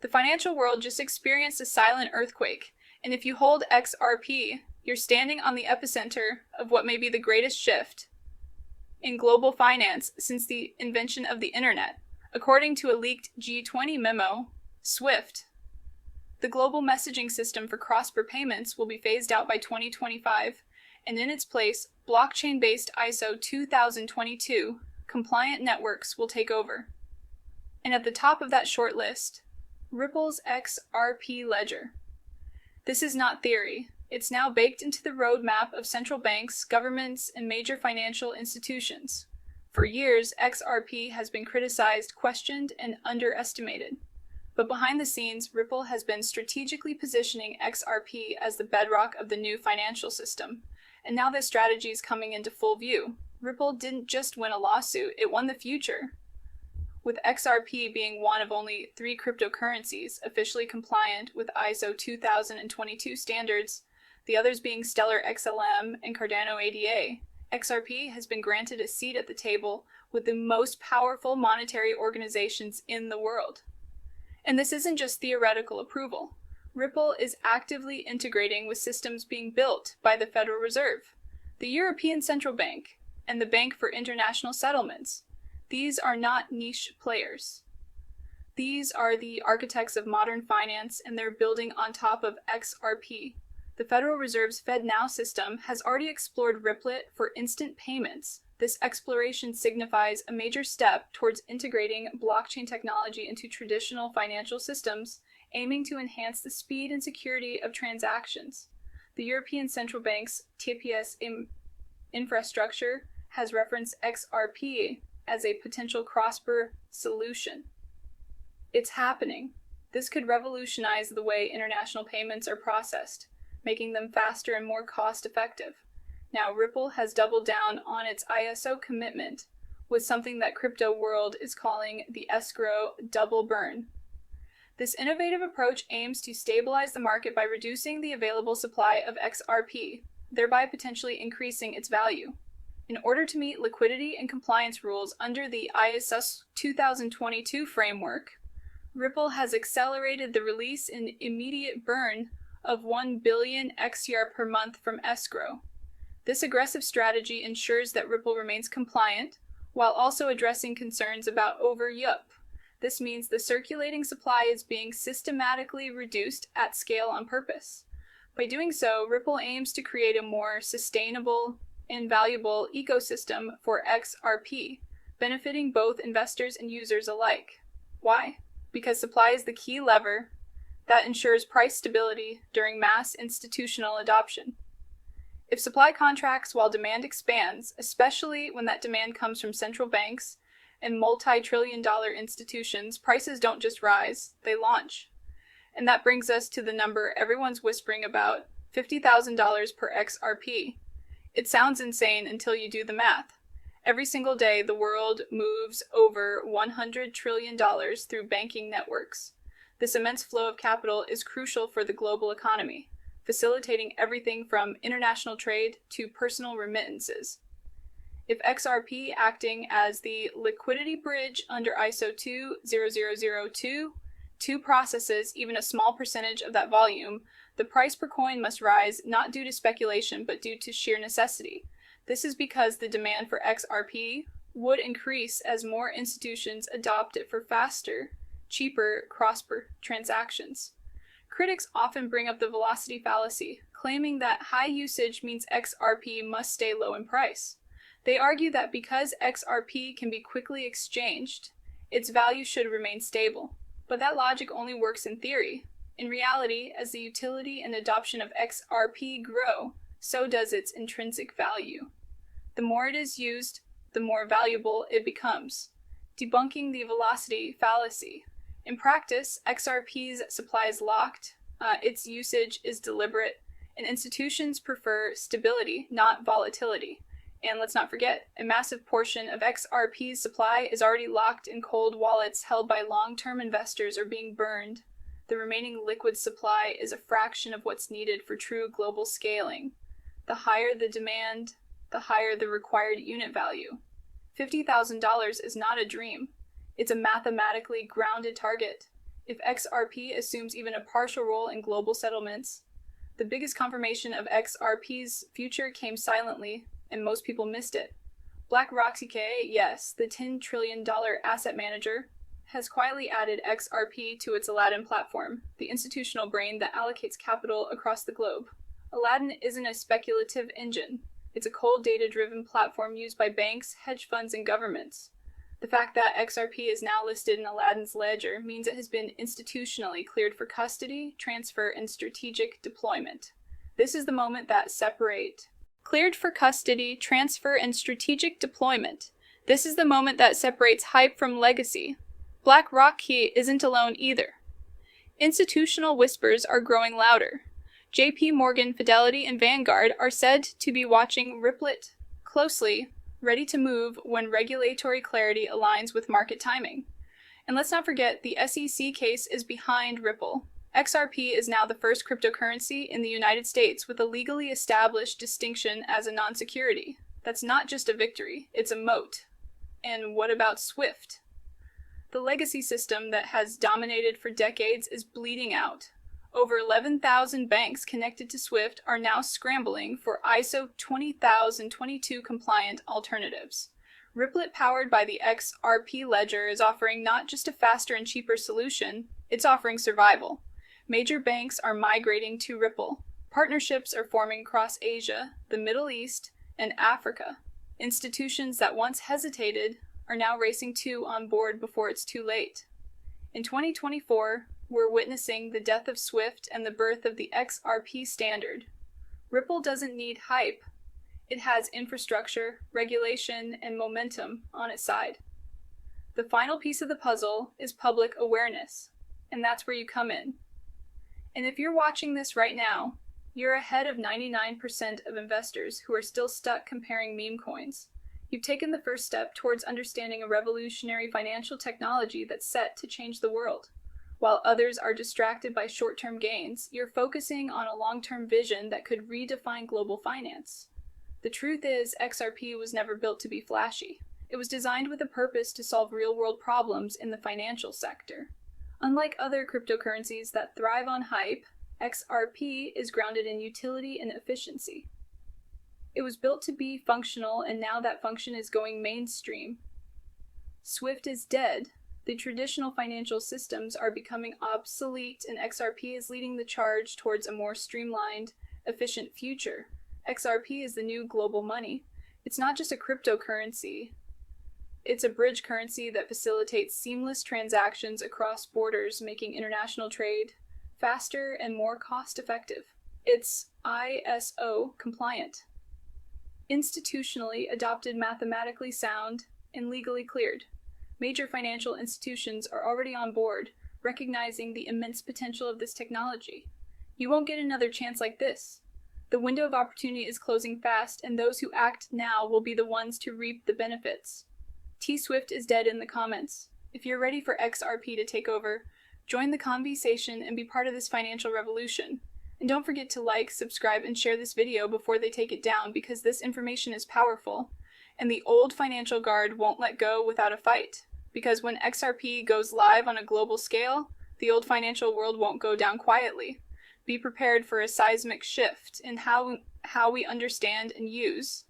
The financial world just experienced a silent earthquake, and if you hold XRP, you're standing on the epicenter of what may be the greatest shift in global finance since the invention of the internet. According to a leaked G20 memo, SWIFT, the global messaging system for cross-border payments, will be phased out by 2025, and in its place, blockchain-based ISO 2022 compliant networks will take over. And at the top of that short list, Ripple's XRP ledger. This is not theory. It's now baked into the roadmap of central banks, governments, and major financial institutions. For years, XRP has been criticized, questioned, and underestimated. But behind the scenes, Ripple has been strategically positioning XRP as the bedrock of the new financial system. And now this strategy is coming into full view. Ripple didn't just win a lawsuit, it won the future. With XRP being one of only 3 cryptocurrencies officially compliant with ISO 2022 standards, the others being Stellar XLM and Cardano ADA, XRP has been granted a seat at the table with the most powerful monetary organizations in the world. And this isn't just theoretical approval. Ripple is actively integrating with systems being built by the Federal Reserve, the European Central Bank, and the Bank for International Settlements. These are not niche players. These are the architects of modern finance, and they're building on top of XRP. The Federal Reserve's FedNow system has already explored Ripplet for instant payments. This exploration signifies a major step towards integrating blockchain technology into traditional financial systems, aiming to enhance the speed and security of transactions. The European Central Bank's TPS infrastructure has referenced XRP as a potential cross-border solution. It's happening. This could revolutionize the way international payments are processed, making them faster and more cost-effective. Now, Ripple has doubled down on its ISO commitment with something that crypto world is calling the escrow double burn. This innovative approach aims to stabilize the market by reducing the available supply of XRP, thereby potentially increasing its value. In order to meet liquidity and compliance rules under the ISO 2022 framework, Ripple has accelerated the release and immediate burn of 1 billion XR per month from escrow. This aggressive strategy ensures that Ripple remains compliant, while also addressing concerns about over-yup. This means the circulating supply is being systematically reduced at scale on purpose. By doing so, Ripple aims to create a more sustainable and valuable ecosystem for XRP, benefiting both investors and users alike. Why? Because supply is the key lever that ensures price stability during mass institutional adoption. If supply contracts while demand expands, especially when that demand comes from central banks and multi-trillion-dollar institutions, prices don't just rise, they launch. And that brings us to the number everyone's whispering about, $50,000 per XRP. It sounds insane until you do the math. Every single day, the world moves over $100 trillion through banking networks. This immense flow of capital is crucial for the global economy, facilitating everything from international trade to personal remittances. If XRP, acting as the liquidity bridge under ISO 20002, processes even a small percentage of that volume, the price per coin must rise not due to speculation but due to sheer necessity. This is because the demand for XRP would increase as more institutions adopt it for faster, cheaper cross-border transactions. Critics often bring up the velocity fallacy, claiming that high usage means XRP must stay low in price. They argue that because XRP can be quickly exchanged, its value should remain stable. But that logic only works in theory. In reality, as the utility and adoption of XRP grow, so does its intrinsic value. The more it is used, the more valuable it becomes, debunking the velocity fallacy. In practice, XRP's supply is locked, its usage is deliberate, and institutions prefer stability, not volatility. And let's not forget, a massive portion of XRP's supply is already locked in cold wallets held by long-term investors or being burned. The remaining liquid supply is a fraction of what's needed for true global scaling. The higher the demand, the higher the required unit value. $50,000 is not a dream. It's a mathematically grounded target. If XRP assumes even a partial role in global settlements, the biggest confirmation of XRP's future came silently, and most people missed it. BlackRock, yes, the $10 trillion asset manager, has quietly added XRP to its Aladdin platform, the institutional brain that allocates capital across the globe. Aladdin isn't a speculative engine. It's a cold data-driven platform used by banks, hedge funds, and governments. The fact that XRP is now listed in Aladdin's ledger means it has been institutionally cleared for custody, transfer, and strategic deployment. This is the moment that separates Cleared for custody, transfer, and strategic deployment. This is the moment that separates hype from legacy. BlackRock isn't alone either. Institutional whispers are growing louder. JP Morgan, Fidelity, and Vanguard are said to be watching Ripple closely, ready to move when regulatory clarity aligns with market timing. And let's not forget, the SEC case is behind Ripple. XRP is now the first cryptocurrency in the United States with a legally established distinction as a non-security. That's not just a victory, it's a moat. And what about SWIFT? The legacy system that has dominated for decades is bleeding out. Over 11,000 banks connected to SWIFT are now scrambling for ISO 20022 compliant alternatives. Ripple, powered by the XRP ledger, is offering not just a faster and cheaper solution, it's offering survival. Major banks are migrating to Ripple. Partnerships are forming across Asia, the Middle East, and Africa. Institutions that once hesitated are now racing on board before it's too late. In 2024, we're witnessing the death of SWIFT and the birth of the XRP standard. Ripple doesn't need hype. It has infrastructure, regulation, and momentum on its side. The final piece of the puzzle is public awareness, and that's where you come in. And if you're watching this right now, you're ahead of 99% of investors who are still stuck comparing meme coins. You've taken the first step towards understanding a revolutionary financial technology that's set to change the world. While others are distracted by short-term gains, you're focusing on a long-term vision that could redefine global finance. The truth is, XRP was never built to be flashy. It was designed with a purpose to solve real-world problems in the financial sector. Unlike other cryptocurrencies that thrive on hype, XRP is grounded in utility and efficiency. It was built to be functional, and now that function is going mainstream. SWIFT is dead. The traditional financial systems are becoming obsolete, and XRP is leading the charge towards a more streamlined, efficient future. XRP is the new global money. It's not just a cryptocurrency. It's a bridge currency that facilitates seamless transactions across borders, making international trade faster and more cost-effective. It's ISO compliant, institutionally adopted, mathematically sound, and legally cleared. Major financial institutions are already on board, recognizing the immense potential of this technology. You won't get another chance like this. The window of opportunity is closing fast, and those who act now will be the ones to reap the benefits. T-Swift is dead in the comments. If you're ready for XRP to take over, join the conversation and be part of this financial revolution. And don't forget to like, subscribe, and share this video before they take it down, because this information is powerful, and the old financial guard won't let go without a fight. Because when XRP goes live on a global scale, the old financial world won't go down quietly. Be prepared for a seismic shift in how we understand and use